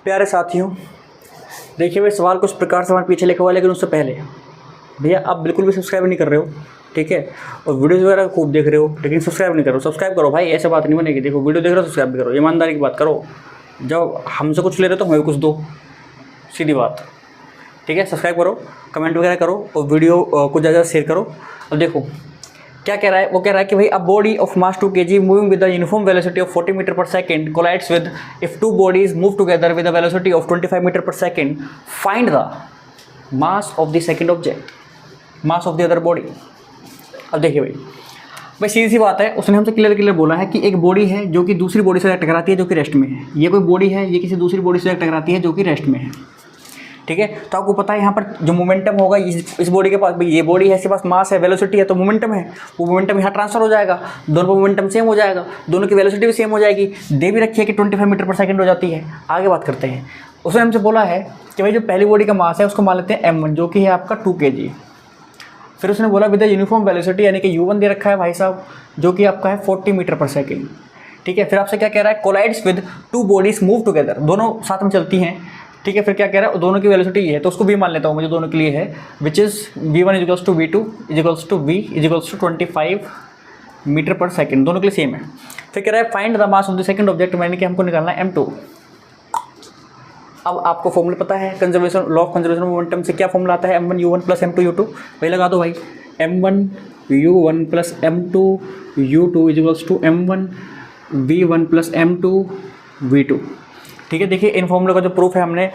प्यारे साथियों, देखिए भाई सवाल कुछ प्रकार से हमारे पीछे लिखा हुआ है, लेकिन उससे पहले भैया आप बिल्कुल भी सब्सक्राइब नहीं कर रहे हो, ठीक है। और वीडियोज़ वगैरह खूब देख रहे हो लेकिन सब्सक्राइब नहीं कर रहे हो। सब्सक्राइब करो भाई, ऐसे बात नहीं बनेगी। देखो वीडियो देख रहे हो सब्सक्राइब भी करो, ईमानदारी की बात करो। जब हमसे कुछ ले रहे हो तो हमें भी कुछ दो, सीधी बात, ठीक है। सब्सक्राइब करो, कमेंट वगैरह करो और वीडियो को ज़्यादा शेयर करो। अब देखो क्या कह रहा है, वो कह रहा है कि भाई a body of mass 2 kg moving with the uniform velocity of 40 metre per second collides with if two bodies move together with the velocity of 25 metre per second, find the mass of the second object, mass of the other body. अब देखिए भाई सीधी सी बात है, उसने हमसे clear बोला है कि एक बॉडी है जो कि दूसरी बॉडी से टकराती है जो कि रेस्ट में है। ये कोई बॉडी है, ये किसी दूसरी बॉडी से टकराती है जो कि रेस्ट में है, ठीक है। तो आपको पता है यहाँ पर जो मोमेंटम होगा इस बॉडी के पास, भाई ये बॉडी है, इसके पास मास है, वेलोसिटी है, तो मोमेंटम है, वो मोमेंटम यहाँ ट्रांसफर हो जाएगा, दोनों का मोमेंटम सेम हो जाएगा, दोनों की वेलोसिटी भी सेम हो जाएगी। दे भी रखी है कि 25 मीटर पर सेकंड हो जाती है। आगे बात करते हैं, उसने हमसे बोला है कि भाई जो पहली बॉडी का मास है उसको मान लेते हैं m1 जो कि है आपका 2 kg। फिर उसने बोला विद यूनिफॉर्म वेलोसिटी यानी कि u1 दे रखा है भाई साहब जो कि आपका है 40 मीटर पर सेकेंड, ठीक है। फिर आपसे क्या कह रहा है, collides with 2 bodies move together, दोनों साथ में चलती हैं, ठीक है। फिर क्या कह रहा है, दोनों की वेलोसिटी ये है, तो उसको भी मान लेता हूँ मुझे, दोनों के लिए है, which is v1 equals to v2 equals to v equals to 25 metre पर सेकेंड, दोनों के लिए सेम है। फिर कह रहा है find the mass of the second object, यानी कि हमको निकालना है m2। अब आपको फॉर्मूला पता है conservation, law of conservation momentum से क्या फॉर्मूला आता है, m1 u1 plus m2 u2। वही लगा दो भाई, m1 u1 plus m2 u2 equals to m1 v1 plus m2 v2, ठीक है। देखिए इन फॉर्मूले का जो प्रूफ है हमने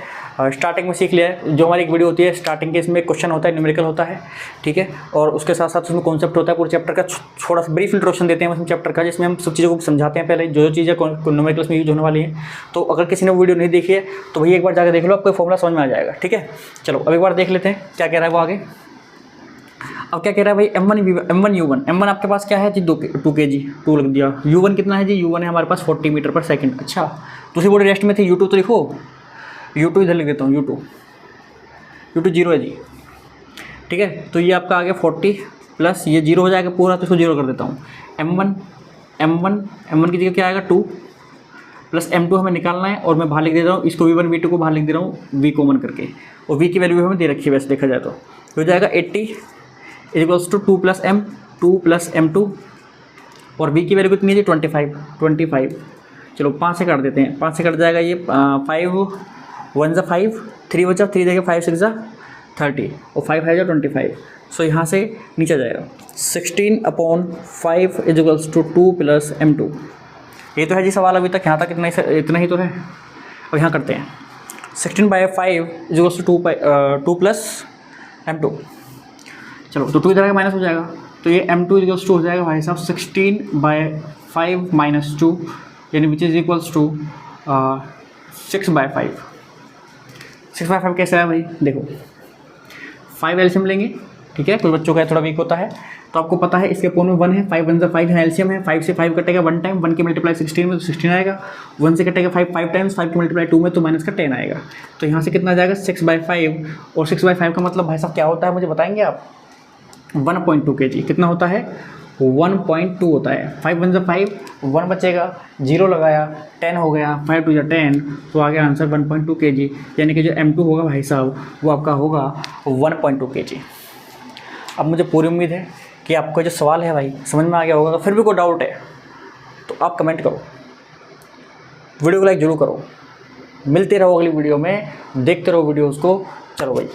स्टार्टिंग में सीख लिया है। जो हमारी एक वीडियो होती है स्टार्टिंग के, इसमें क्वेश्चन होता है, न्यूमेरिकल होता है, ठीक है। और उसके साथ साथ उसमें कॉन्सेप्ट होता है, पूरे चैप्टर का थोड़ा सा ब्रीफ इंट्रोडक्शन देते हैं उसमें चैप्टर का, जिसमें हम सब चीज़ों को समझाते हैं पहले, जो चीज़ें न्यूमेरिकल्स में यूज होने वाली हैं। तो अगर किसी ने वीडियो नहीं देखी है तो भैया एक बार जाकर देख लो, आपको फॉर्मूला समझ में आ जाएगा, ठीक है। चलो अब एक बार देख लेते हैं क्या कह रहा है वो आगे। अब क्या कह रहा है भाई, m1 u1, m1 आपके पास क्या है जी 2 kg, 2 लग दिया। u1 कितना है जी, u1 है हमारे पास 40 मीटर पर सेकंड। अच्छा दूसरी बॉडी रेस्ट में थी, u2 तो लिखो, u2 इधर लिख देता हूँ, u2 0 है जी, ठीक है। तो ये आपका आ गया 40 प्लस ये 0 हो जाएगा पूरा, तो इसको 0 कर देता हूँ। m1 की जगह क्या आएगा 2 प्लस m2 हमें निकालना है, और मैं बाहर लिख दे रहा हूँ इसको, v1 v2 को बाहर लिख दे रहा हूँ v कॉमन करके, और v की वैल्यू हमें दे रखी है वैसे देखा जाए तो हो जाएगा 80 इजिकल्स टू 2 प्लस m2, और v की वैल्यू कितनी है जी 25। चलो 5 से काट देते हैं, 5 से कट जाएगा ये 5 1 जा 5, 3 बचा, 3 देगा 5 6 जा 30, और 5 है जा 25। सो यहाँ से नीचे जाएगा 16/5 इजिकल्स टू 2 प्लस m2। ये तो है जी सवाल अभी तक, यहाँ तक इतना ही तो है। अब यहाँ करते हैं 16/5 इजिकल्स टू 2 प्लस m2। चलो तो 2 इधर आगे माइनस हो जाएगा, तो ये m2 इजिकल्स टू हो जाएगा भाई साहब 16/5 माइनस 2, यानी विच इज़ इक्वल्स टू 6/5। 6/5 कैसे है भाई, देखो 5 एलसीएम लेंगे, ठीक है। कोई बच्चों का थोड़ा वीक होता है तो आपको पता है इसके अपोन में 1 है, 5 1 जा 5 है, एलसीएम है, 5 से 5 कटेगा 1 टाइम, 1 की मल्टीप्लाई 16 में तो 16 आएगा, 1 से कटेगा 5 टाइम्स, 5 की मल्टीप्लाई 2 में तो माइनस का 10 आएगा। तो यहाँ से कितना आ जाएगा 6/5, और 6/5 का मतलब भाई साहब क्या होता है मुझे बताएंगे आप, 1.2 kg कितना होता है, 1.2 होता है। 5 1 जा 5, 1 बचेगा, 0 लगाया, 10 हो गया, 5 2 जा 10, तो आ गया आंसर 1.2 kg, यानी कि जो m2 होगा भाई साहब वो आपका होगा 1.2 kg। अब मुझे पूरी उम्मीद है कि आपको जो सवाल है भाई समझ में आ गया होगा। फिर भी कोई डाउट है तो आप कमेंट करो, वीडियो को लाइक जरूर करो। मिलते रहो अगली वीडियो में, देखते रहो वीडियोज़ को। चलो भाई।